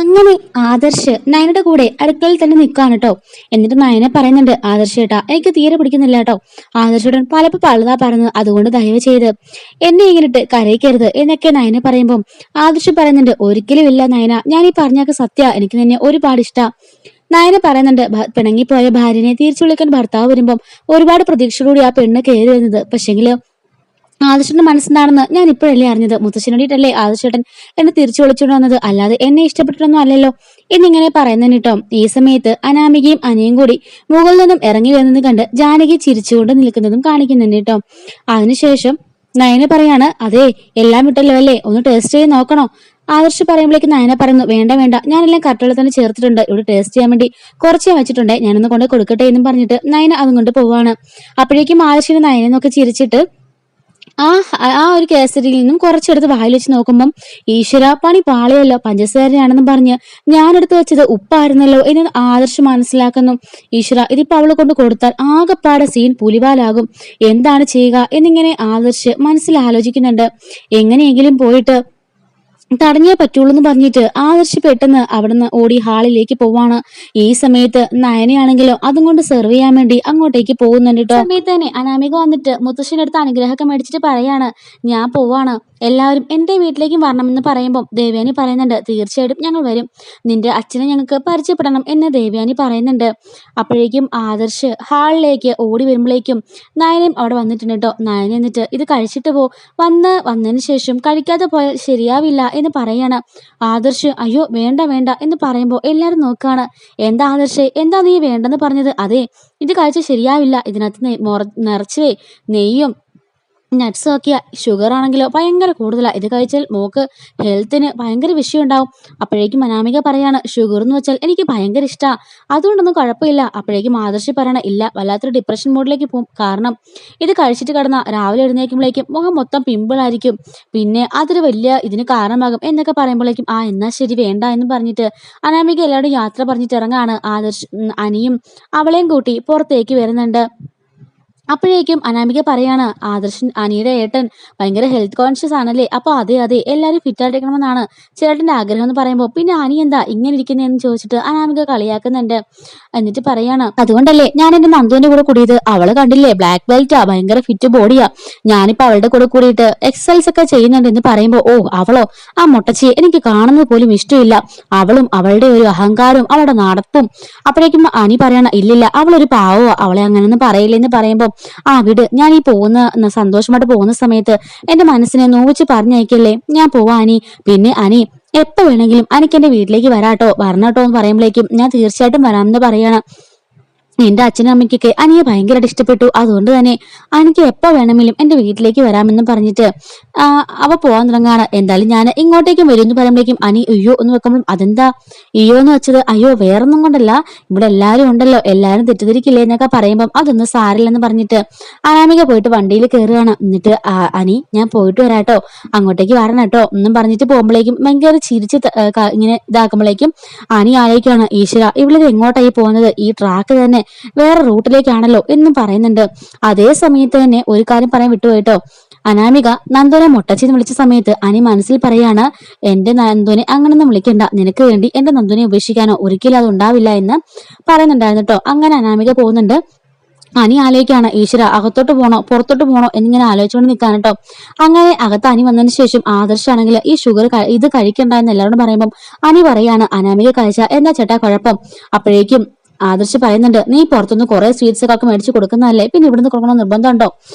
അങ്ങനെ ആദർശ് നയനയുടെ കൂടെ അടുക്കളയിൽ തന്നെ നിൽക്കുകയാണ് കേട്ടോ. എന്നിട്ട് നയന പറയുന്നുണ്ട്, ആദർശ് ചേട്ടാ എനിക്ക് തീരെ പിടിക്കുന്നില്ല കേട്ടോ. ആദർശേട്ടൻ പലപ്പോൾ പലതാ പറഞ്ഞത്, അതുകൊണ്ട് ദയവ് ചെയ്ത് എന്നെ ഇങ്ങനിട്ട് കരയിക്കരുത് എന്നൊക്കെ നയന പറയുമ്പോൾ ആദർശ് പറയുന്നുണ്ട്, ഒരിക്കലും ഇല്ല നയന, ഞാൻ ഈ പറഞ്ഞൊക്കെ സത്യ, എനിക്ക് നിന്നെ ഒരുപാട് ഇഷ്ടാ. നയന പറയുന്നുണ്ട്, പിണങ്ങിപ്പോയ ഭാര്യനെ തിരിച്ചു വിളിക്കാൻ ഭർത്താവ് വരുമ്പം ഒരുപാട് പ്രതീക്ഷയോടുകൂടി ആ പെണ്ണ് കയറി വരുന്നത്. പക്ഷെങ്കില് ആദർശന്റെ മനസ്സെന്താണെന്ന് ഞാൻ ഇപ്പോഴല്ലേ അറിഞ്ഞത്. മുത്തശ്ശനോടിട്ടല്ലേ ആദർശേട്ടൻ എന്നെ തിരിച്ചു വിളിച്ചോണ്ട് വന്നത്, അല്ലാതെ എന്നെ ഇഷ്ടപ്പെട്ടിട്ടൊന്നും അല്ലല്ലോ എന്നിങ്ങനെ പറയുന്നതിന് കേട്ടോ. ഈ സമയത്ത് അനാമികയും അനിയും കൂടി മുകളിൽ നിന്നും ഇറങ്ങി വരുന്നത് കണ്ട് ജാനകി ചിരിച്ചുകൊണ്ട് നിൽക്കുന്നതും കാണിക്കുന്നുണ്ട് കേട്ടോ. അതിനുശേഷം നയന പറയാണ്, അതെ എല്ലാം വിട്ടല്ലോ അല്ലേ, ഒന്ന് ടേസ്റ്റ് ചെയ്ത് നോക്കണോ? ആദർശ് പറയുമ്പോഴേക്ക് നയന പറയുന്നു, വേണ്ട വേണ്ട, ഞാനെല്ലാം കട്ടള തന്നെ ചേർത്തിട്ടുണ്ട്, ഇവിടെ ടേസ്റ്റ് ചെയ്യാൻ വേണ്ടി കുറച്ച് വെച്ചിട്ടുണ്ട്, ഞാനൊന്ന് കൊണ്ട് കൊടുക്കട്ടെ എന്നും പറഞ്ഞിട്ട് നയന അതും കൊണ്ട് പോവാണ്. അപ്പോഴേക്കും ആദർശിന് നയനെ നോക്കി ചിരിച്ചിട്ട് ആ ആ ഒരു കേസരിയിൽ നിന്നും കുറച്ചെടുത്ത് വായിൽ വെച്ച് നോക്കുമ്പം, ഈശ്വര പണി പാളിയല്ലോ, പഞ്ചസാരയാണെന്നും പറഞ്ഞ് ഞാനെടുത്ത് വെച്ചത് ഉപ്പായിരുന്നല്ലോ എന്ന് ആദർശ് മനസ്സിലാക്കുന്നു. ഈശ്വര ഇതിപ്പോ അവളെ കൊണ്ട് കൊടുത്താൽ ആകെപ്പാടെ സീൻ പുലിവാലാകും, എന്താണ് ചെയ്യുക എന്നിങ്ങനെ ആദർശ് മനസ്സിൽ ആലോചിക്കുന്നുണ്ട്. എങ്ങനെയെങ്കിലും പോയിട്ട് തടഞ്ഞേ പറ്റുള്ളൂ എന്ന് പറഞ്ഞിട്ട് ആദർശ് പെട്ടെന്ന് അവിടുന്ന് ഓടി ഹാളിലേക്ക് പോവാണ്. ഈ സമയത്ത് നയനയാണെങ്കിലോ അതും കൊണ്ട് സെർവ് ചെയ്യാൻ വേണ്ടി അങ്ങോട്ടേക്ക് പോകുന്നുണ്ട് കേട്ടോ. സമയത്ത് തന്നെ അനാമിക വന്നിട്ട് മുത്തശ്ശിയുടെ അടുത്ത് അനുഗ്രഹമൊക്കെ മേടിച്ചിട്ട് പറയാണ്, ഞാൻ പോവാണ്, എല്ലാവരും എന്റെ വീട്ടിലേക്കും വരണമെന്ന് പറയുമ്പോൾ ദേവയാനി പറയുന്നുണ്ട്, തീർച്ചയായിട്ടും ഞങ്ങൾ വരും, നിന്റെ അച്ഛനെ ഞങ്ങൾക്ക് പരിചയപ്പെടണം എന്ന് ദേവയാനി പറയുന്നുണ്ട്. അപ്പോഴേക്കും ആദർശ് ഹാളിലേക്ക് ഓടി വരുമ്പോഴേക്കും നയനയും അവിടെ വന്നിട്ടുണ്ട് കേട്ടോ. നയന എന്നിട്ട് ഇത് കഴിച്ചിട്ട് വന്നതിന് ശേഷം കഴിക്കാതെ പോയാൽ ശരിയാവില്ല എന്ന് പറയാണ്. ആദർശ് അയ്യോ വേണ്ട വേണ്ട എന്ന് പറയുമ്പോൾ എല്ലാരും നോക്കാണ്. എന്താ ആദർശ്, എന്താ നീ വേണ്ടെന്ന് പറഞ്ഞത്? അതെ ഇത് കഴിച്ചാൽ ശരിയാവില്ല, ഇതിനകത്ത് നിറച്ച് നെയ്യും നട്ട്സും ഒക്കെ, ഷുഗർ ആണെങ്കിലോ ഭയങ്കര കൂടുതലാണ്, ഇത് കഴിച്ചാൽ മോക്ക് ഹെൽത്തിന് ഭയങ്കര വിഷയം ഉണ്ടാവും. അപ്പോഴേക്കും അനാമിക പറയാണ്, ഷുഗർ എന്ന് വെച്ചാൽ എനിക്ക് ഭയങ്കര ഇഷ്ടമാണ്, അതുകൊണ്ടൊന്നും കുഴപ്പമില്ല. അപ്പോഴേക്കും ആദർശ് പറയണ, ഇല്ല വല്ലാത്തൊരു ഡിപ്രഷൻ മോഡിലേക്ക് പോകും, കാരണം ഇത് കഴിച്ചിട്ട് കിടന്ന രാവിലെ എഴുന്നേക്കുമ്പോഴേക്കും മുഖം മൊത്തം പിമ്പിളായിരിക്കും, പിന്നെ അതൊരു വലിയ ഇതിന് കാരണമാകും എന്നൊക്കെ പറയുമ്പോഴേക്കും എന്നാ ശരി വേണ്ട എന്ന് പറഞ്ഞിട്ട് അനാമിക എല്ലാവരും യാത്ര പറഞ്ഞിട്ട് ഇറങ്ങാണ്. ആദർശ് അനിയും അവളെയും കൂട്ടി പുറത്തേക്ക് വരുന്നുണ്ട്. അപ്പോഴേക്കും അനാമിക പറയാണ്, ആദർശൻ അനിയുടെ ഏട്ടൻ ഭയങ്കര ഹെൽത്ത് കോൺഷ്യസ് ആണല്ലേ, അപ്പൊ അതെ അതെ എല്ലാവരും ഫിറ്റായിട്ടിരിക്കണമെന്നാണ് ചേട്ടന്റെ ആഗ്രഹം എന്ന് പറയുമ്പോൾ, പിന്നെ അനി എന്താ ഇങ്ങനെ ഇരിക്കുന്നതെന്ന് ചോദിച്ചിട്ട് അനാമിക കളിയാക്കുന്നുണ്ട്. എന്നിട്ട് പറയാണ്, അതുകൊണ്ടല്ലേ ഞാൻ എന്റെ നന്ദുവിന്റെ കൂടെ കൂടിയത്, അവള് കണ്ടില്ലേ ബ്ലാക്ക് ബെൽറ്റാ, ഭയങ്കര ഫിറ്റ് ബോഡിയാ, ഞാനിപ്പോ അവളുടെ കൂടെ കൂടിയിട്ട് എക്സസൈസ് ഒക്കെ ചെയ്യുന്നുണ്ട് എന്ന് പറയുമ്പോൾ, ഓ അവളോ, ആ മുട്ടച്ചിയെ എനിക്ക് കാണുന്നത് പോലും ഇഷ്ടമില്ല, അവളും അവളുടെ ഒരു അഹങ്കാരവും അവളുടെ നടപ്പും. അപ്പോഴേക്കും അനി പറയണ, ഇല്ലില്ല അവളൊരു പാവോ, അവളെ അങ്ങനെയൊന്നും പറയില്ലെന്ന് പറയുമ്പോൾ, ആ വിട്, ഞാൻ ഈ സന്തോഷമായിട്ട് പോകുന്ന സമയത്ത് എന്റെ മനസ്സിനെ നോവിച്ച് പറഞ്ഞയക്കല്ലേ, ഞാൻ പോവാ അനി, പിന്നെ അനി എപ്പോ വേണമെങ്കിലും അനിക്ക് എന്റെ വീട്ടിലേക്ക് വരണട്ടോ എന്ന് പറയുമ്പോഴേക്കും ഞാൻ തീർച്ചയായിട്ടും വരാമെന്ന് പറയണം. എന്റെ അച്ഛനും അമ്മയ്ക്കൊക്കെ അനിയെ ഭയങ്കരമായിട്ട് ഇഷ്ടപ്പെട്ടു, അതുകൊണ്ട് തന്നെ അനിക്ക് എപ്പോ വേണമെങ്കിലും എന്റെ വീട്ടിലേക്ക് വരാമെന്ന് പറഞ്ഞിട്ട് അവ പോവാൻ തുടങ്ങാണ്. എന്തായാലും ഞാൻ ഇങ്ങോട്ടേക്കും വരും എന്ന് പറയുമ്പോഴേക്കും അനി അയ്യോ എന്ന് വെക്കുമ്പോഴും, അതെന്താ അയ്യോ എന്ന് വെച്ചത്, അയ്യോ വേറൊന്നും കൊണ്ടല്ല, ഇവിടെ എല്ലാരും ഉണ്ടല്ലോ, എല്ലാരും തെറ്റിദ്ധരിക്കില്ലേ എന്നൊക്കെ പറയുമ്പം അതൊന്നും സാരില്ലെന്ന് പറഞ്ഞിട്ട് അനാമിക പോയിട്ട് വണ്ടിയിൽ കയറുകയാണ്. എന്നിട്ട് അനി ഞാൻ പോയിട്ട് വരാട്ടോ, അങ്ങോട്ടേക്ക് വരണം കേട്ടോ എന്നും പറഞ്ഞിട്ട് പോകുമ്പോഴേക്കും ഭയങ്കര ചിരിച്ച് ഇങ്ങനെ ഇതാക്കുമ്പോഴേക്കും അനി ആലോചിക്കുകയാണ്, ഈശ്വര ഇവളിത് എങ്ങോട്ടായി പോകുന്നത്, ഈ ട്രാക്ക് തന്നെ വേറെ റൂട്ടിലേക്കാണല്ലോ എന്നും പറയുന്നുണ്ട്. അതേ സമയത്ത് തന്നെ ഒരു കാര്യം പറയാൻ വിട്ടുപോയിട്ടോ, അനാമിക നന്ദുനെ മുട്ടച്ചിന്ന് വിളിച്ച സമയത്ത് അനി മനസ്സിൽ പറയാണ്, എന്റെ നന്ദുനെ അങ്ങനൊന്നും വിളിക്കണ്ട, നിനക്ക് വേണ്ടി എന്റെ നന്ദുനെ ഉപേക്ഷിക്കാനോ ഒരിക്കലും അത് ഉണ്ടാവില്ല എന്ന് പറയുന്നുണ്ടായിരുന്നു കേട്ടോ. അങ്ങനെ അനാമിക പോകുന്നുണ്ട്. അനി ആലോചിക്കാണ്, ഈശ്വര അകത്തോട്ട് പോണോ പുറത്തോട്ട് പോണോ എന്നിങ്ങനെ ആലോചിച്ചുകൊണ്ട് നിൽക്കാൻ കേട്ടോ. അങ്ങനെ അകത്ത് അനി വന്നതിന് ശേഷം ആദർശാണെങ്കിൽ ഈ ഷുഗർ ഇത് കഴിക്കണ്ട എന്ന് എല്ലാവരോടും പറയുമ്പോൾ അനി പറയാണ്, അനാമിക കഴിച്ച എന്താ ചേട്ടാ കുഴപ്പം? അപ്പോഴേക്കും ആദർശ് പറയുന്നുണ്ട്, നീ പുറത്തുനിന്ന് കുറെ സ്വീറ്റ്സ് ഒക്കെ മേടിച്ച് കൊടുക്കുന്നതല്ലേ, പിന്നെ ഇവിടുന്ന് കൊടുക്കണം നിർബന്ധമുണ്ടോ?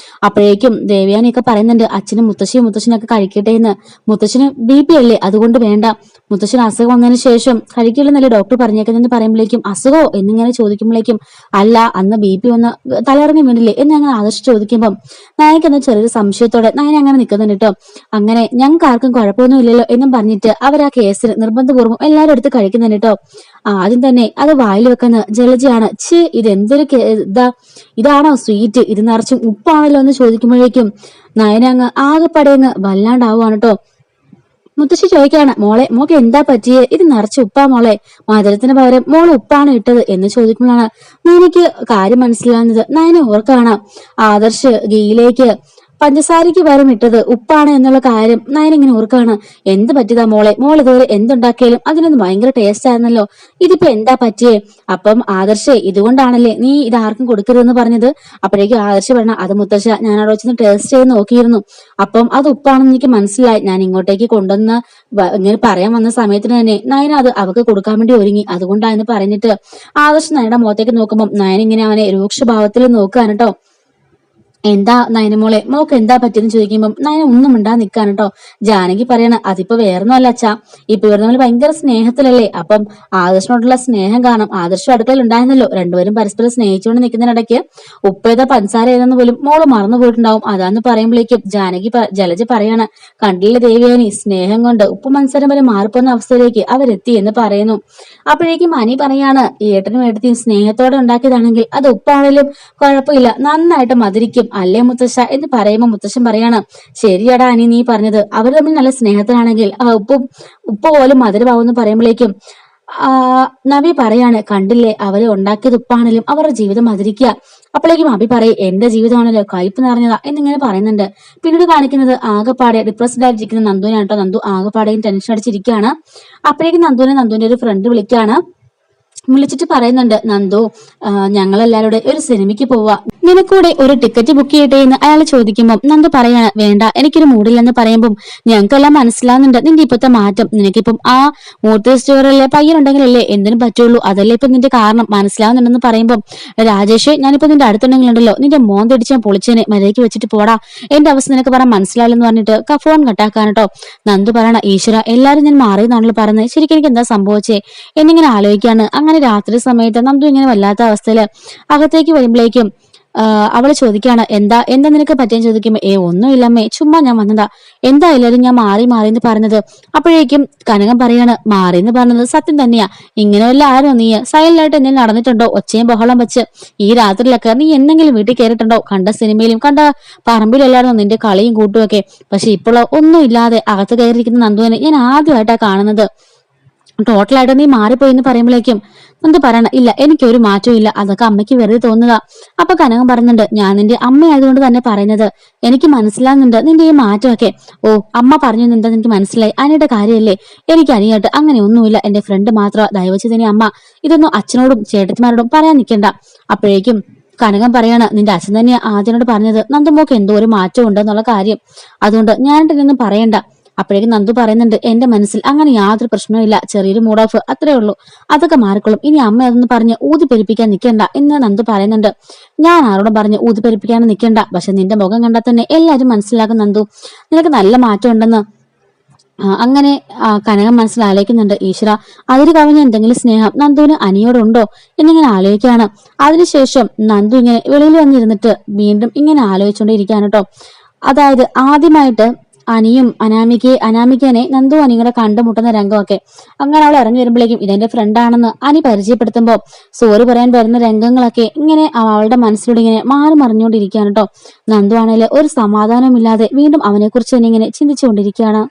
അപ്പോഴേക്കും ദേവയാനിയൊക്കെ പറയുന്നുണ്ട്, അച്ഛനും മുത്തശ്ശനൊക്കെ കഴിക്കട്ടെ എന്ന്, മുത്തശ്ശന് BP അല്ലേ അതുകൊണ്ട് വേണ്ട, മുത്തശ്ശന് അസുഖം വന്നതിന് ശേഷം കഴിക്കില്ലെന്നല്ലേ ഡോക്ടർ പറഞ്ഞേക്കുന്നതെന്ന് പറയുമ്പോഴേക്കും, അസുഖമോ എന്നിങ്ങനെ ചോദിക്കുമ്പോഴേക്കും, അല്ല അന്ന് BP വന്ന് തലയിറങ്ങി വീണില്ലേ എന്ന് അങ്ങനെ ആദർശ് ചോദിക്കുമ്പോൾ നയനെന്ന് ചെറിയൊരു സംശയത്തോടെ നയന അങ്ങനെ നിൽക്കുന്നുണ്ട് കേട്ടോ. അങ്ങനെ ഞങ്ങൾക്ക് ആർക്കും കുഴപ്പമൊന്നും ഇല്ലല്ലോ എന്നും പറഞ്ഞിട്ട് അവർ ആ കേസിൽ നിർബന്ധപൂർവ്വം എല്ലാവരും എടുത്ത് കഴിക്കുന്നുണ്ട് കേട്ടോ. ആദ്യം തന്നെ അത് വായിൽ വെക്കുന്ന ജലജയാണ്, ഇതെന്തൊരു ഇതാണോ സ്വീറ്റ്, ഇത് നിറച്ചും ഉപ്പാണല്ലോ എന്ന് ചോദിക്കുമ്പോഴേക്കും നയന അങ്ങ് ആകെപ്പടെ അങ്ങ് വല്ലാണ്ടാവുകയാണ് കേട്ടോ. മുത്തശ്ശി ചോദിക്കാണ്, മോക്ക് എന്താ പറ്റിയേ, ഇത് നിറച്ച് ഉപ്പാ മോളെ, മധുരത്തിന് പകരം മോള് ഉപ്പാണ് ഇട്ടത് എന്ന് ചോദിക്കുമ്പോഴാണ് നയനയ്ക്ക് കാര്യം മനസ്സിലാകുന്നത്. നയന ഓർക്കാണ് ആദർശ് ഗീയിലേക്ക് പഞ്ചസാരയ്ക്ക് പകരം ഇട്ടത് ഉപ്പാണ് എന്നുള്ള കാര്യം നയന ഇങ്ങനെ ഓർക്കാണ്. എന്ത് പറ്റിയതാ മോളെ, മോൾ ഇതുവരെ എന്തുണ്ടാക്കിയാലും അതിനൊന്നും ഭയങ്കര ടേസ്റ്റ് ആയിരുന്നല്ലോ, ഇതിപ്പോ എന്താ പറ്റിയേ? അപ്പം ആദർശേ, ഇതുകൊണ്ടാണല്ലേ നീ ഇത് ആർക്കും കൊടുക്കരുതെന്ന് പറഞ്ഞത്? അപ്പോഴേക്കും ആദർശ് പറഞ്ഞ, അത് മുത്തശ്ശ, ഞാൻ അവിടെ വെച്ച് ടേസ്റ്റ് ചെയ്ത് നോക്കിയിരുന്നു, അപ്പം അത് ഉപ്പാണെന്ന് എനിക്ക് മനസ്സിലായി. ഞാൻ ഇങ്ങോട്ടേക്ക് കൊണ്ടുവന്ന് ഇങ്ങനെ പറയാൻ വന്ന സമയത്തിന് തന്നെ നയന അത് അവക്ക് കൊടുക്കാൻ വേണ്ടി ഒരുങ്ങി, അതുകൊണ്ടാന്ന് പറഞ്ഞിട്ട് ആദർശ് നയനയുടെ മുഖത്തേക്ക് നോക്കുമ്പോൾ നയന ഇങ്ങനെ അവനെ രൂക്ഷഭാവത്തിൽ നോക്കുകയാണ് കേട്ടോ. എന്താ നയനമോളെ, മോക്ക് എന്താ പറ്റിയെന്ന് ചോദിക്കുമ്പം നയന ഒന്നും മിണ്ടാ നിക്കാണ് കേട്ടോ. ജാനകി പറയണ, അതിപ്പോ വേറൊന്നും അല്ല അച്ഛാ, ഇപ്പൊ ഇവർ തമ്മിൽ ഭയങ്കര സ്നേഹത്തിലല്ലേ, അപ്പം ആദർശനോടുള്ള സ്നേഹം കാണും. ആദർശം അടുക്കളയിൽ ഉണ്ടായിരുന്നല്ലോ, രണ്ടുപേരും പരസ്പരം സ്നേഹിച്ചുകൊണ്ട് നിൽക്കുന്നതിനിടയ്ക്ക് ഉപ്പ് ഏതാ പഞ്ചസാര ഏതെന്ന് പോലും മോള് മറന്നു പോയിട്ടുണ്ടാവും. അതാന്ന് പറയുമ്പോഴേക്കും ജലജ പറയാണ്, കണ്ടില്ല ദേവിയാനി, സ്നേഹം കൊണ്ട് ഉപ്പ് മത്സരം വരെ മാറിപ്പോന്ന അവസ്ഥയിലേക്ക് അവരെത്തി എന്ന് പറയുന്നു. അപ്പോഴേക്കും അനി പറയാണ്, ഏട്ടനും ഏട്ടത്തിയും സ്നേഹത്തോടെ ഉണ്ടാക്കിയതാണെങ്കിൽ അത് ഉപ്പാണേലും കുഴപ്പമില്ല, നന്നായിട്ട് മധുരിക്കും അല്ലേ മുത്തശ്ശ എന്ന് പറയുമ്പോ മുത്തശ്ശൻ പറയാണ്, ശരിയടാ അനി നീ പറഞ്ഞത്, അവർ തമ്മിൽ നല്ല സ്നേഹത്തിലാണെങ്കിൽ ഉപ്പ് പോലും മധുരമാവെന്ന് പറയുമ്പോഴേക്കും നവി പറയാണ്, കണ്ടില്ലേ അവരെ ഉണ്ടാക്കിയത് ഉപ്പാണേലും അവരുടെ ജീവിതം മധുരിക്കുക. അപ്പോഴേക്കും അഭി പറയും, എന്റെ ജീവിതമാണല്ലോ കയ്പ് നിറഞ്ഞതാ എന്നിങ്ങനെ പറയുന്നുണ്ട്. പിന്നീട് കാണിക്കുന്നത് ആകെപ്പാടെ ഡിപ്രസ്ഡ് ആയിട്ടിരിക്കുന്ന നന്ദുവിനാണ് കേട്ടോ. നന്ദു ആകെപ്പാടെയും ടെൻഷൻ അടിച്ചിരിക്കുകയാണ്. അപ്പോഴേക്കും നന്ദുവിന്റെ ഒരു ഫ്രണ്ട് വിളിച്ചിട്ട് പറയുന്നുണ്ട്, നന്ദു, ഞങ്ങളെല്ലാവരുടെ ഒരു സിനിമയ്ക്ക് പോവാ, നിനക്കൂടെ ഒരു ടിക്കറ്റ് ബുക്ക് ചെയ്യട്ടെ എന്ന് അയാൾ ചോദിക്കുമ്പോൾ നന്ദു പറയാണ്, വേണ്ട, എനിക്കൊരു മൂഡില്ലെന്ന് പറയുമ്പോൾ ഞങ്ങൾക്കെല്ലാം മനസ്സിലാവുന്നുണ്ട് നിന്റെ ഇപ്പത്തെ മാറ്റം. നിനക്കിപ്പം ആ മൂർത്തി സ്റ്റോറിലെ പയ്യനുണ്ടെങ്കിലല്ലേ എന്തിനും പറ്റുള്ളൂ, അതല്ലേ ഇപ്പൊ നിന്റെ കാരണം, മനസ്സിലാവുന്നുണ്ടെന്ന് പറയുമ്പോൾ രാജേഷ്, ഞാനിപ്പോ നിന്റെ അടുത്തുണ്ടെങ്കിലുണ്ടല്ലോ നിന്റെ മോൻ തിടിച്ചാൻ പൊളിച്ചേനെ, മര്യാദയ്ക്ക് വെച്ചിട്ട് പോടാ, എന്റെ അവസ്ഥ നിനക്ക് പറയാൻ മനസ്സിലാവില്ലെന്ന് പറഞ്ഞിട്ട് ഫോൺ കട്ടാക്കാൻ കേട്ടോ. നന്ദു പറയണ, ഈശ്വര, എല്ലാരും ഞാൻ മാറിയെന്നാണല്ലോ പറയുന്നത്, ശരിക്കും എനിക്ക് എന്താ സംഭവിച്ചേ എന്നിങ്ങനെ ആലോചിക്കാണ്. അങ്ങനെ രാത്രി സമയത്ത് നന്ദു ഇങ്ങനെ വല്ലാത്ത അവസ്ഥയില് അകത്തേക്ക് വരുമ്പോഴേക്കും അവള് ചോദിക്കാണ്, എന്താ നിനക്ക് പറ്റിയെന്ന് ചോദിക്കുമ്പോ, ഒന്നുമില്ലമ്മേ, ചുമ്മാ ഞാൻ വന്നതാ, എന്താ എല്ലാരും ഞാൻ മാറിന്ന് പറഞ്ഞത്? അപ്പോഴേക്കും കനകം പറയാണ്, മാറിന്ന് പറഞ്ഞത് സത്യം തന്നെയാ, ഇങ്ങനെ വല്ല ആരോ നീ സൈലന്റായിട്ട് എന്തെങ്കിലും നടന്നിട്ടുണ്ടോ, ഒച്ചയും ബഹളം വെച്ച് ഈ രാത്രിയിലൊക്കെ നീ എന്തെങ്കിലും വീട്ടിൽ കയറിയിട്ടുണ്ടോ? കണ്ട സിനിമയിലും കണ്ട പറമ്പിലല്ലായിരുന്നോ നിന്റെ കളിയും കൂട്ടുമൊക്കെ, പക്ഷെ ഇപ്പോഴോ ഒന്നും ഇല്ലാതെ അകത്ത് കയറിയിരിക്കുന്ന നന്ദുവിനെ ഞാൻ ആദ്യമായിട്ടാ കാണുന്നത്, ടോട്ടലായിട്ട് നീ മാറിപ്പോയി എന്ന് പറയുമ്പോഴേക്കും എന്ത് പറയണ, ഇല്ല, എനിക്കൊരു മാറ്റവും ഇല്ല, അതൊക്കെ അമ്മയ്ക്ക് വെറുതെ തോന്നുക. അപ്പൊ കനകം പറയുന്നുണ്ട്, ഞാൻ നിന്റെ അമ്മയായതുകൊണ്ട് തന്നെ പറയുന്നത്, എനിക്ക് മനസ്സിലാകുന്നുണ്ട് നിന്റെ ഈ മാറ്റമൊക്കെ. ഓ, അമ്മ പറഞ്ഞു എന്താ എനിക്ക് മനസ്സിലായി, അനിയുടെ കാര്യമല്ലേ, എനിക്ക് അനിയായിട്ട് അങ്ങനെ ഒന്നുമില്ല, എന്റെ ഫ്രണ്ട് മാത്രം, ദയവച്ച് തന്നെ അമ്മ ഇതൊന്നും അച്ഛനോടും ചേട്ടത്തിമാരോടും പറയാൻ നിൽക്കണ്ട. അപ്പോഴേക്കും കനകം പറയാണ്, നിന്റെ അച്ഛൻ തന്നെയാ ആദ്യനോട് പറഞ്ഞത് നന്ദുമോക്ക് എന്തോ ഒരു മാറ്റം ഉണ്ടെന്നുള്ള കാര്യം, അതുകൊണ്ട് ഞാനിട്ടൊന്നും പറയണ്ട. അപ്പോഴേക്കും നന്ദു പറയുന്നുണ്ട്, എന്റെ മനസ്സിൽ അങ്ങനെ യാതൊരു പ്രശ്നവും ഇല്ല, ചെറിയൊരു മൂഡ് ഓഫ് അത്രേ ഉള്ളൂ, അതൊക്കെ മാറിക്കൊള്ളും, ഇനി അമ്മ അതൊന്ന് പറഞ്ഞ് ഊതിപ്പെരിപ്പിക്കാൻ നിൽക്കണ്ട എന്ന് നന്ദു പറയുന്നുണ്ട്. ഞാൻ ആരോടും പറഞ്ഞ് ഊതിപ്പെരിപ്പിക്കാനും നിൽക്കണ്ട, പക്ഷെ നിന്റെ മുഖം കണ്ടാൽ തന്നെ എല്ലാവരും മനസ്സിലാക്കും നന്ദു, നിനക്ക് നല്ല മാറ്റം ഉണ്ടെന്ന്. അങ്ങനെ കനകം മനസ്സിൽ ആലോചിക്കുന്നുണ്ട്, ഈശ്വര, അതിന് കവിഞ്ഞ എന്തെങ്കിലും സ്നേഹം നന്ദുവിന് അനിയോടുണ്ടോ എന്നിങ്ങനെ ആലോചിക്കുകയാണ്. അതിനുശേഷം നന്ദു ഇങ്ങനെ വെളിയിൽ വന്നിരുന്നിട്ട് വീണ്ടും ഇങ്ങനെ ആലോചിച്ചുകൊണ്ടിരിക്കുകയാണ് കേട്ടോ. അതായത് ആദ്യമായിട്ട് അനിയും അനാമികനെ നന്ദു അനിയുടെ കണ്ടുമുട്ടുന്ന രംഗമൊക്കെ. അങ്ങനെ അവൾ ഇറങ്ങി വരുമ്പോഴേക്കും ഇതെന്റെ ഫ്രണ്ടാണെന്ന് അനി പരിചയപ്പെടുത്തുമ്പോൾ സോറി പറയാൻ വരുന്ന രംഗങ്ങളൊക്കെ ഇങ്ങനെ അവളുടെ മനസ്സിലൂടെ ഇങ്ങനെ മാറി മറിഞ്ഞുകൊണ്ടിരിക്കുകയാണ് കേട്ടോ. നന്ദു ആണെങ്കിൽ ഒരു സമാധാനമില്ലാതെ വീണ്ടും അവനെ കുറിച്ച് തന്നെ ഇങ്ങനെ ചിന്തിച്ചുകൊണ്ടിരിക്കുകയാണ്.